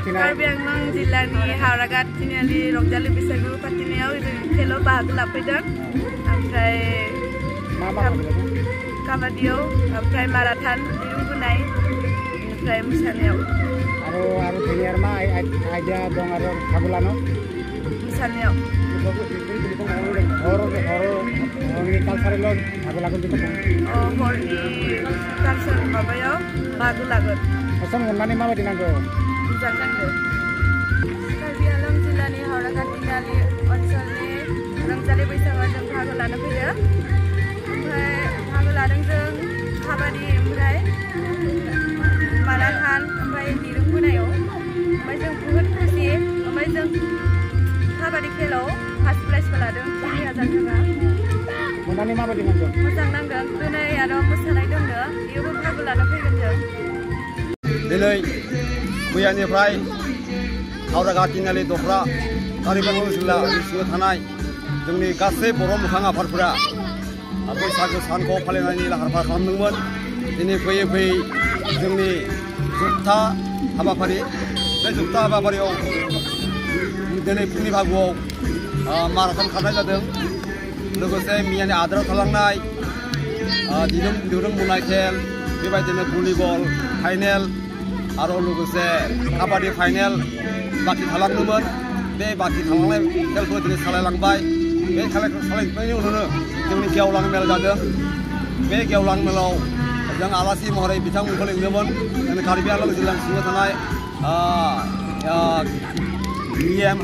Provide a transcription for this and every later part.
कार्बि आंलं जिल्लानि हावराघाट तिनिआलि रंजालि बैसागु फाथिनायाव खेलाव बाहागो लाफैदों ओमफ्राय काबादियाव ओमफ्राय माराथन दिरुं बोनाय ओमफ्राय मोसानायाव आरो दिनै मा आयदा दं आरो खाबु लानो मोसानायाव हरनि कालसारेल भागो लागोन हरनि कालसार माबायाव बाहागो लागोन फसल मोननानै माबायदि नांगौ मोजां नांगौ कार्बि आंलं जिल्लानि हावराघाट तिनिआलि ओनसोलनि रंजालि बैसागुआव जों बाहागो लानो फैदों ओमफ्राय बाहागो लादों जों काबादि ओमफ्राय माराथन ओमफ्राय दिरुं बोनायाव ओमफ्राय जों बुहुत खुसि ओमफ्राय जों काबादि खेलाव फार्स्ट प्राइजबो लादों 3000 थाखा मोननानै माबायदि नांगौ मोजां नांगोन दिनै आरो मोसानाय दङ बेयावबो बाहागो लानो फैगोन जों दिनै मैयानिफ्राय हावराघाट तिनिआलि दख्रा कार्बि आंलं जिल्लानि सिङाव थानाय जोंनि गासै बर' मोखां आफादफोरा बैसागो सानखौ फालिनायनि लाहार फाहार खालामदोंमोन दिनै फैयै फैयै जोंनि जोबथा हाबाफारि बे जोबथा हाबाफारियाव दिनै फुंनि बाहागोआव माराथन खारनाय जादों लोगोसे मैयानि आद्रायाव थालांनाय दिरुं बोनाय खेल बेबायदिनो भलिबल फाइनेल आरो लोगोसे काबादि फाइनेल बाखि थालांदोंमोन बे बाखि थालांनाय खेलखौ दिनै सालायलांबाय बे खेलखौ सालायनायनि उनावनो जोंनि गेवलां मेल जादों बे गेवलां मेलाव जों आलासि महरै बिथांमोनखौ लिंदोंमोन जोंनि कार्बि आंलं जिल्लानि सिङाव थानाय EM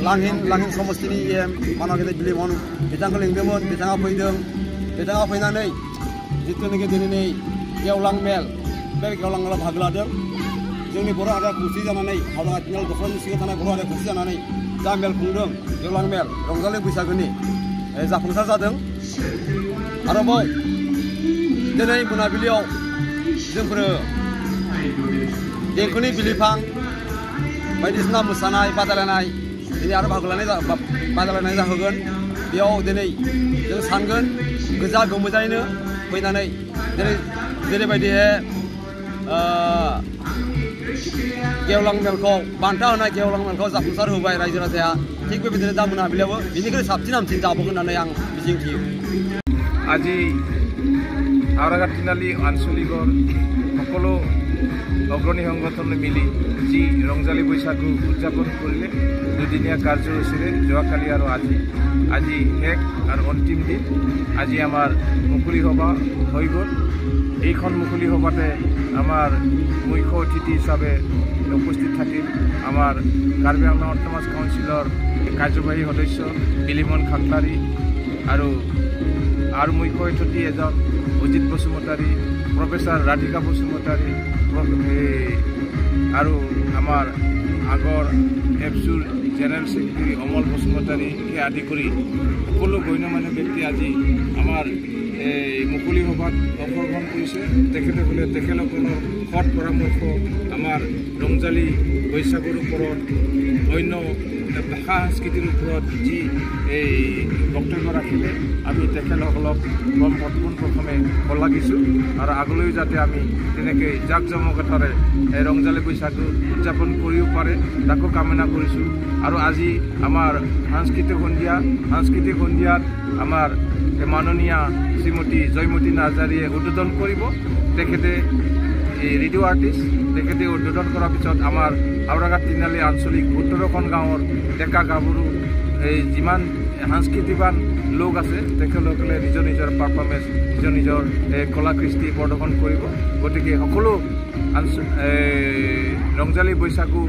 लांहिन समस्थिनि EM मानागिरि बिलिमन बिथांखौ लिंदोंमोन बिथाङा फैदों बिथाङा फैनानै जिथुनाखि दिनैनि गेवलां मेल बे गेवलां मेलाव बाहागो लादों जोंनि बर' हारिया खौसे जानानै हावराघाट तिनिआलि दख्रानि सिङाव थानाय बर' हारिया खौसे जानानै जा मेल खुंदों गेवलां मेल रंजालि बैसागोनि जाफुंसार जादों आरोबाव दिनै मोनाबिलियाव जोंफोरो देंखोनि बिलिफां बायदिसिना मोसानाय बादायलायनाय दिनै आरो बादायलायनाय जाहोगोन बेयाव दिनै जों सानगोन गोजा गोमोजायैनो फैनानै दिनै जेरैबायदिहाय गेवलां मेलखौ बान्था होनाय गेवलां मेलखौ जाफुंसार होबाय रायजो राजाया थिग बेबायदिनो दा मोनाबिलियावबो बिनिख्रुइ साबसिन हामसिन जाबावगोन होननानै आं मिजिंथियो আজি হাওড়াঘাট তিনিআলি আঞ্চলিকৰ সকলো অগ্ৰণী সংগঠনে মিলি যি ৰংজালী বৈশাগু উদযাপন কৰিলে দুদিনীয়া কাৰ্যসূচীৰে যোৱাকালি আৰু আজি শেষ আৰু অন্তিম দিন আজি আমাৰ মুকলি সভা হৈ গ'ল এইখন মুকলি সভাতে আমাৰ মুখ্য অতিথি হিচাপে উপস্থিত থাকিল আমাৰ কাৰ্বি আংলং অট'নমাছ কাউন্সিলৰ কাৰ্যবাহী সদস্য বিলিমন খাটলাৰী আৰু মুখ্য অতিথি এজন অজিত বসুমতাৰী প্ৰফেচাৰ ৰাধিকা বসুমতাৰী আৰু আমাৰ আগৰ এফচুৰ জেনেৰেল ছেক্ৰেটাৰী অমল বসুমতাৰীকে আদি কৰি সকলো গণ্যমান্য ব্যক্তি আজি আমাৰ মুকলি সভাত অংশগ্ৰহণ কৰিছে তেখেতসকলৰ সৎ পৰামৰ্শ আমাৰ ৰংজালী বৈশাগুৰ ওপৰত অন্য ভাষা সংস্কৃতিৰ ওপৰত যি এই বক্তব্য ৰাখিলে আমি তেখেতসকলক পোনপ্ৰথমে শলাগিছোঁ আৰু আগলৈও যাতে আমি তেনেকৈ জাক জমকতাৰে ৰংজালী বৈশাগু উদযাপন কৰিব পাৰে তাকো কামনা কৰিছোঁ আৰু আজি আমাৰ সাংস্কৃতিক সন্ধিয়াত আমাৰ মাননীয়া শ্ৰীমতী জয়মতী নাৰ্জাৰীয়ে উদ্বোধন কৰিব তেখেতে ৰেডিঅ' আৰ্টিষ্ট তেখেতে উদ্বোধন কৰাৰ পিছত আমাৰ হাওড়াঘাট তিনিআলি আঞ্চলিক ১৭খন গাঁৱৰ ডেকা গাভৰু যিমান সাংস্কৃতিবান লোক আছে তেখেতসকলে নিজৰ পাৰফৰ্মেঞ্চ নিজৰ কলাকৃষ্টি প্ৰদৰ্শন কৰিব গতিকে সকলো ৰংজালী বৈশাগু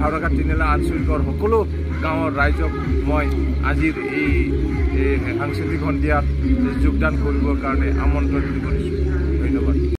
হাওড়াঘাট তিনিআলি আঞ্চলিকৰ সকলো গাঁৱৰ ৰাইজক মই আজিৰ এই সাংস্কৃতিক সন্ধিয়াত যোগদান কৰিবৰ কাৰণে আমন্ত্ৰণ কৰিছোঁ।